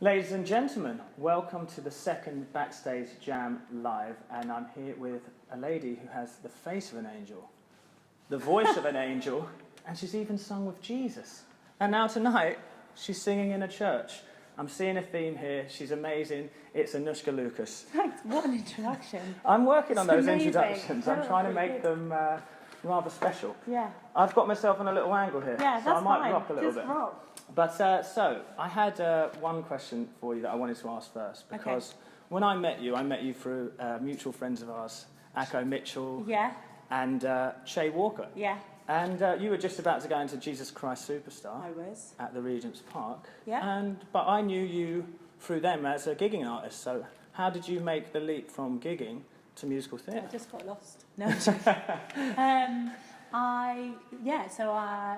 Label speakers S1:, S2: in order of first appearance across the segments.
S1: Ladies and gentlemen, welcome to the second Backstage Jam Live, and I'm here with a lady who has the face of an angel, the voice of an angel, and she's even sung with Jesus. And now tonight, she's singing in a church. I'm seeing a theme here. She's amazing. It's Anoushka Lucas.
S2: Thanks. What an introduction.
S1: I'm working on those
S2: amazing.
S1: introductions. I'm trying to make them rather special.
S2: Yeah.
S1: I've got myself on a little angle here,
S2: Yeah,
S1: so I might
S2: fine.
S1: rock a little
S2: Just
S1: bit.
S2: Rock.
S1: But so, I had one question for you that I wanted to ask first, because when I met you through mutual friends of ours, Akko Mitchell and Che Walker.
S2: Yeah.
S1: And you were just about to go into Jesus Christ Superstar.
S2: I was.
S1: At the Regent's Park.
S2: Yeah.
S1: But I knew you through them as a gigging artist, so how did you make the leap from gigging to musical theatre?
S2: I just got lost. No. So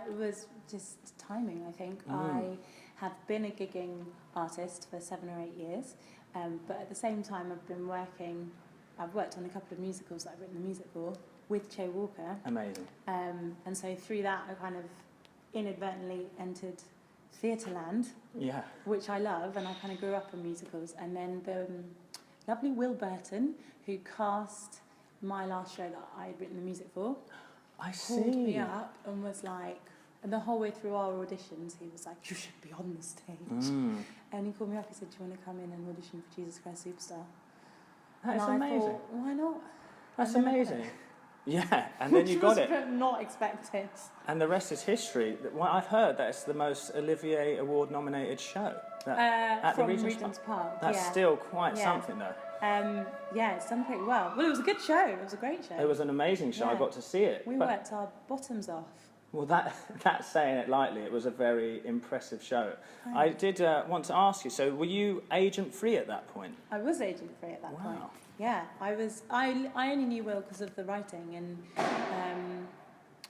S2: it was just timing, I think. I have been a gigging artist for 7 or 8 years, but at the same time I've worked on a couple of musicals that I've written the music for with Che Walker.
S1: Amazing.
S2: And so through that I kind of inadvertently entered Theatreland, which I love, and I kind of grew up on musicals. And then the lovely Will Burton, who cast my last show that I had written the music for, called me up and was like, and the whole way through our auditions, he was like, "You should be on the stage." And he called me up. He said, "Do you want to come in and audition for Jesus Christ Superstar?"
S1: That's
S2: and
S1: amazing.
S2: I thought, why not?
S1: That's amazing. Yeah, and then you got it.
S2: Not expected.
S1: And the rest is history. Well, I've heard that it's the most Olivier Award nominated show at
S2: from
S1: the Regent's
S2: Park.
S1: That's still quite something, though.
S2: It's done pretty well. Well, it was a good show. It was a great show.
S1: It was an amazing show. I got to see it.
S2: We worked our bottoms off.
S1: Well, that's saying it lightly. It was a very impressive show. I did want to ask you, so were you agent-free at that point?
S2: I was agent-free at that point. Yeah, I was. I only knew Will because of the writing, and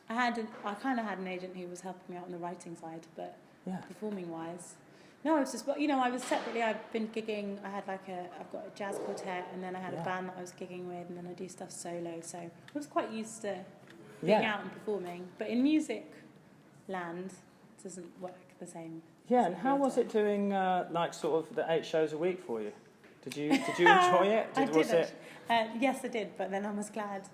S2: I kind of had an agent who was helping me out on the writing side, but performing-wise, no, it's just, I was separately. I've been gigging. I've got a jazz quartet, and then I had a band that I was gigging with, and then I do stuff solo. So I was quite used to being out and performing. But in music land, it doesn't work the same.
S1: Yeah, and how was it doing sort of the 8 shows a week for you? Did you enjoy it?
S2: I did. Yes, I did. But then I was glad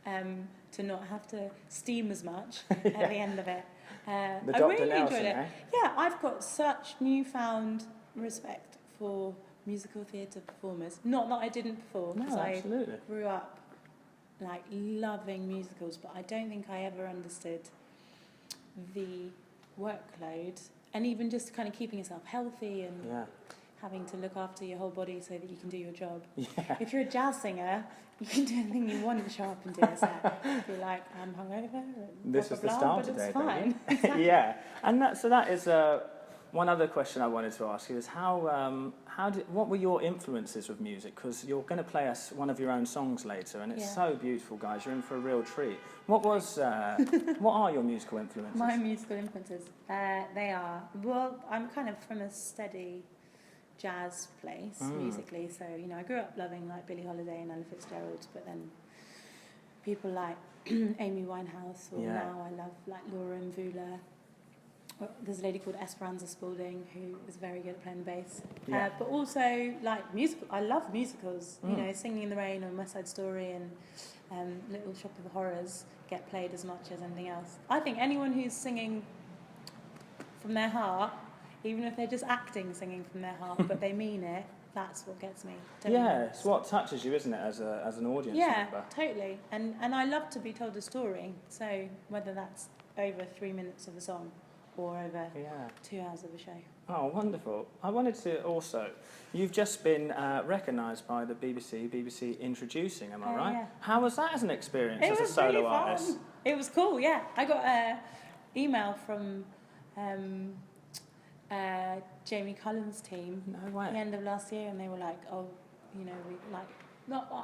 S2: to not have to steam as much at the end of it. I really enjoyed it. Yeah, I've got such newfound respect for musical theatre performers. Not that I didn't before, because I grew up loving musicals, but I don't think I ever understood the workload, and even just kind of keeping yourself healthy and having to look after your whole body so that you can do your job. If you're a jazz singer, you can do anything you want to show up and do a set. If you're like, I'm hungover, and
S1: this is the start
S2: but
S1: today,
S2: it's fine.
S1: Exactly. And that is one other question I wanted to ask you is what were your influences with music? Because you're going to play us one of your own songs later, and it's so beautiful, guys. You're in for a real treat. What are your musical influences?
S2: My musical influences, they are, I'm kind of from a steady jazz place musically, so I grew up loving Billie Holiday and Ella Fitzgerald, but then people like Amy Winehouse, or now I love Laura Mvula. There's a lady called Esperanza Spalding who is very good at playing the bass. But also musical. I love musicals. Singing in the Rain and West Side Story and Little Shop of Horrors get played as much as anything else. I think anyone who's singing from their heart, even if they're just acting singing from their heart, but they mean it, that's what gets me.
S1: It's what touches you, isn't it, as an audience member?
S2: Yeah, totally. And I love to be told a story, so whether that's over 3 minutes of a song or over 2 hours of a show.
S1: Oh, wonderful. I wanted to also, you've just been recognised by the BBC Introducing, am I right?
S2: Yeah.
S1: How was that as an experience as a solo artist?
S2: It was cool, yeah. I got an email from Jamie Cullen's team at the end of last year, and they were like,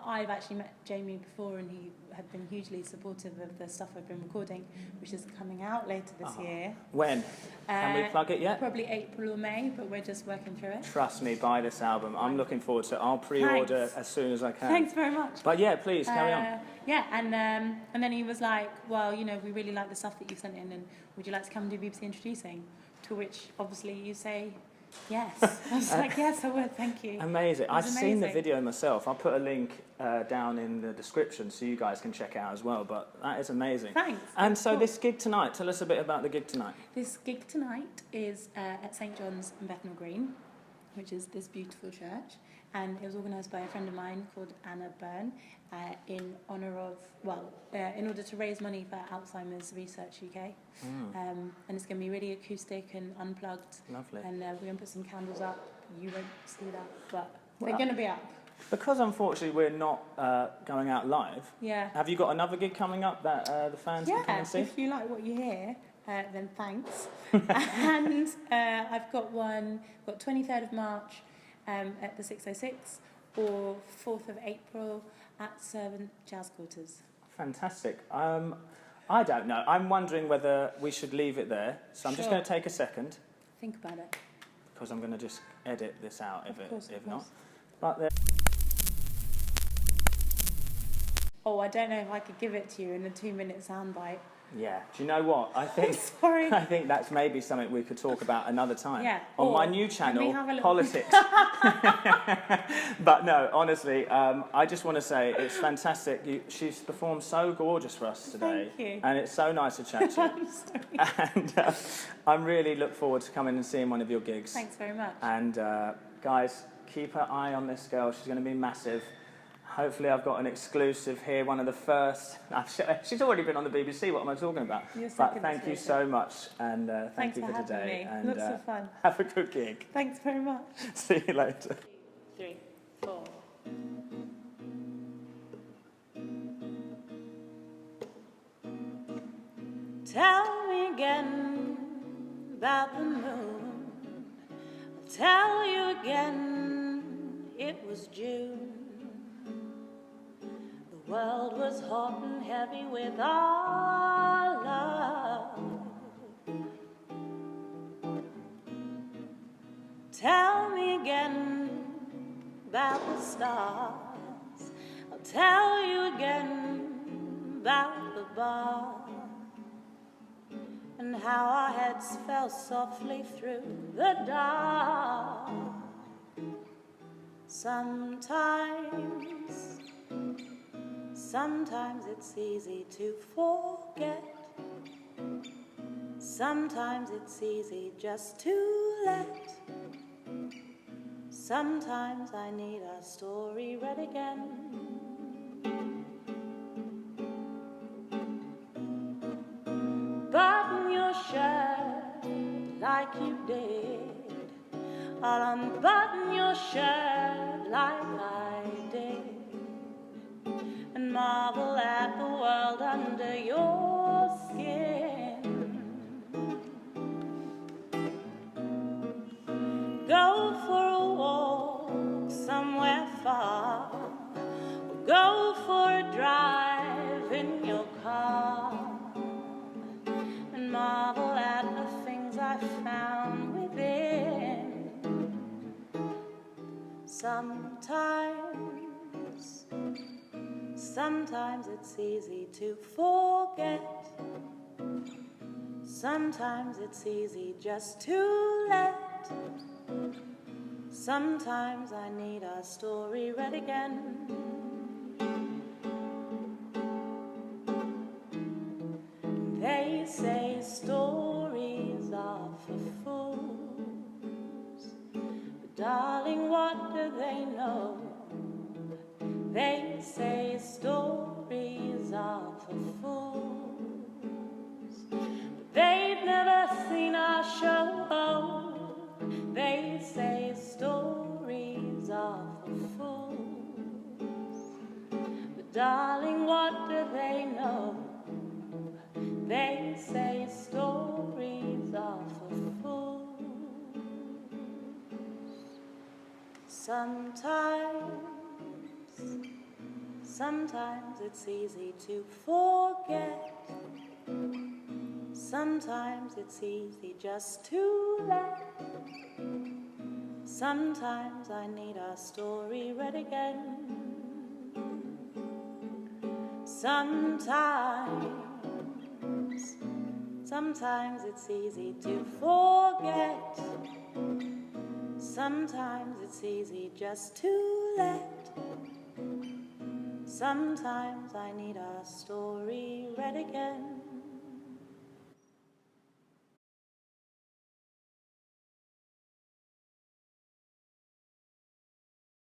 S2: I've actually met Jamie before, and he had been hugely supportive of the stuff I've been recording, which is coming out later this year.
S1: When? Can we plug it yet?
S2: Probably April or May, but we're just working through it.
S1: Trust me, buy this album. I'm looking forward to it. I'll pre-order as soon as I can.
S2: Thanks very much.
S1: But please, carry on.
S2: And then he was like, well, we really like the stuff that you've sent in, and would you like to come and do BBC Introducing? To which, obviously, you say, Yes. I was like, yes, I would, thank you.
S1: Amazing. I've
S2: was
S1: seen the
S2: amazing.
S1: video myself. I'll put a link down in the description so you guys can check it out as well. But that is amazing.
S2: Thanks.
S1: And so
S2: Cool.
S1: this gig tonight, tell us a bit about the gig tonight.
S2: This gig tonight is at St John's in Bethnal Green, which is this beautiful church. And it was organised by a friend of mine called Anna Byrne in honour of, in order to raise money for Alzheimer's Research UK. And it's going to be really acoustic and unplugged.
S1: Lovely.
S2: And we're going to put some candles up. You won't see that, but they're going to be up.
S1: Because unfortunately we're not going out live,
S2: Yeah.
S1: have you got another gig coming up that the fans can come and see?
S2: If you like what you hear, then thanks. And I've got 23rd of March at the 606 or 4th of April at Servant Jazz Quarters.
S1: Fantastic. I don't know. I'm wondering whether we should leave it there. So I'm just going to take a second.
S2: Think about it.
S1: Because I'm going to just edit this out
S2: Of course.
S1: not. But there.
S2: Oh, I don't know if I could give it to you in a 2-minute soundbite.
S1: Yeah. Do you know what? I think
S2: Sorry.
S1: I think that's maybe something we could talk about another time.
S2: Yeah.
S1: On
S2: Or
S1: my new
S2: can we
S1: channel,
S2: have a little-
S1: Politics. But no, honestly, I just want to say it's fantastic. She's performed so gorgeous for us today.
S2: Thank you.
S1: And it's so nice to chat to you.
S2: I'm sorry.
S1: And I'm really look forward to coming and seeing one of your gigs.
S2: Thanks very much.
S1: And guys, keep an eye on this girl. She's going to be massive. Hopefully I've got an exclusive here, one of the first. She's already been on the BBC, what am I talking about? But thank you so much, and thank you for today.
S2: Having
S1: And
S2: me. Lots of fun.
S1: have a good gig.
S2: Thanks very much.
S1: See you later.
S2: 3, 4. Tell me again about the moon. I'll tell you again it was June. The world was hot and heavy with our love. Tell me again about the stars. I'll tell you again about the bar and how our heads fell softly through the dark. Sometimes it's easy to forget. Sometimes it's easy just to let. Sometimes I need our story read again. Button your shirt like you did. I'll unbutton your shirt like I did. And marvel at the world under your skin. Go for a walk somewhere far. Go for a drive in your car. And marvel at the things I found within. Sometimes it's easy to forget. Sometimes it's easy just to let. Sometimes I need our story read again. They say stories are for fools, but darling, what do they know? They say stories are for fools, but they've never seen our show. They say stories are for fools, but darling, what do they know? They say stories are for fools. Sometimes it's easy to forget. Sometimes it's easy just to let. Sometimes I need our story read again. Sometimes it's easy to forget. Sometimes it's easy just to let. Sometimes I need our story read again.